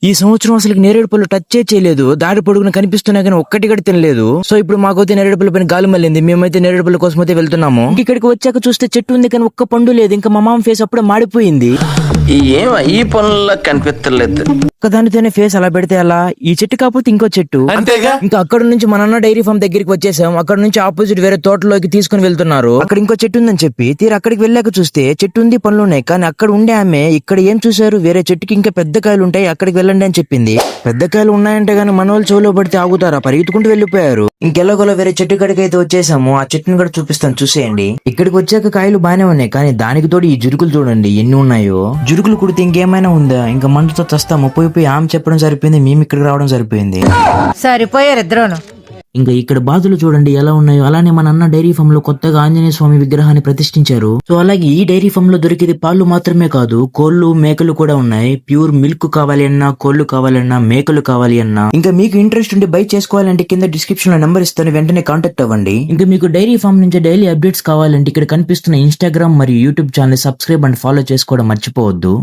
ఈ సంవత్సరం అసలు నేరేడు పళ్ళు టచ్ చేయలేదు. దారి పొడుగున కనిపిస్తున్నా కానీ ఒక్కటి కూడా తినలేదు. సో ఇప్పుడు మాకైతే నేరేడు పళ్ళు పైన గాలి మళ్ళింది. మేమైతే నేరేడు పళ్ళు కోసం అయితే వెళ్తున్నాము. ఇక్కడికి వచ్చాక చూస్తే చెట్టు ఉంది కానీ ఒక్క పండు లేదు. ఇంకా మా మామ ఫేస్ అప్పుడే మాడిపోయింది. ఈ పనుల్లో కనిపించలేదు. ఒక్కదానితోనే ఫేస్ అలా పెడితే అలా. ఈ చెట్టు కాకపోతే ఇంకో చెట్టు. అంతేగా. ఇంకా అక్కడ నుంచి మన అన్న డైరీ ఫామ్ దగ్గరికి వచ్చేసాం. అక్కడ నుంచి ఆపోజిట్ వేరే తోటలోకి తీసుకుని వెళ్తున్నారు. అక్కడ ఇంకో చెట్టు ఉందని చెప్పి తీరు అక్కడికి వెళ్ళాక చూస్తే చెట్టు ఉంది, పనులు ఉన్నాయి. కానీ అక్కడ ఉండే ఆమె ఇక్కడ ఏం చూసారు, వేరే చెట్టుకి ఇంకా పెద్ద కాయలు ఉంటాయి, అక్కడికి వెళ్ళండి అని చెప్పింది. పెద్ద కాయలు ఉన్నాయంటే గానీ మన వాళ్ళు చెవులో పడితే ఆగుతారా, పరిగెత్తుకుంటూ వెళ్ళిపోయారు. ఇంకెలాగోలా వేరే చెట్టు కాడికి అయితే వచ్చేసాము. ఆ చెట్టుని కూడా చూపిస్తాను చూసేయండి. ఇక్కడికి వచ్చాక కాయలు బానే ఉన్నాయి, కానీ దానికి తోడు ఈ జురుకులు చూడండి ఎన్ని ఉన్నాయో. జురుకులు కుడితే ఇంకేమైనా ఉందా, ఇంకా మంటతో చస్తాము. పోయి ఆమె చెప్పడం సరిపోయింది, మేము ఇక్కడికి రావడం సరిపోయింది. సరిపోయారు ఇద్దరును. ఇంకా ఇక్కడ బాతులు చూడండి ఎలా ఉన్నాయో. అలానే మన అన్న డైరీ ఫామ్ లో కొత్తగా ఆంజనేయ స్వామి విగ్రహాన్ని ప్రతిష్ఠించారు. సో అలాగే ఈ డైరీ ఫామ్ లో దొరికేది పాలు మాత్రమే కాదు, కోళ్లు మేకలు కూడా ఉన్నాయి. ప్యూర్ మిల్క్ కావాలి అన్నా, కోళ్లు కావాలన్నా, మేకలు కావాలి అన్నా, ఇంకా మీకు ఇంట్రెస్ట్ ఉండి బై చేసుకోవాలంటే కింద డిస్క్రిప్షన్ లో నెంబర్ ఇస్తాను, వెంటనే కాంటాక్ట్ అవ్వండి. ఇంకా మీకు డైరీ ఫామ్ నుంచి డైలీ అప్డేట్స్ కావాలంటే ఇక్కడ కనిపిస్తున్న ఇన్స్టాగ్రామ్ మరియు YouTube channel subscribe and follow చేసుకోవడం మర్చిపోవద్దు.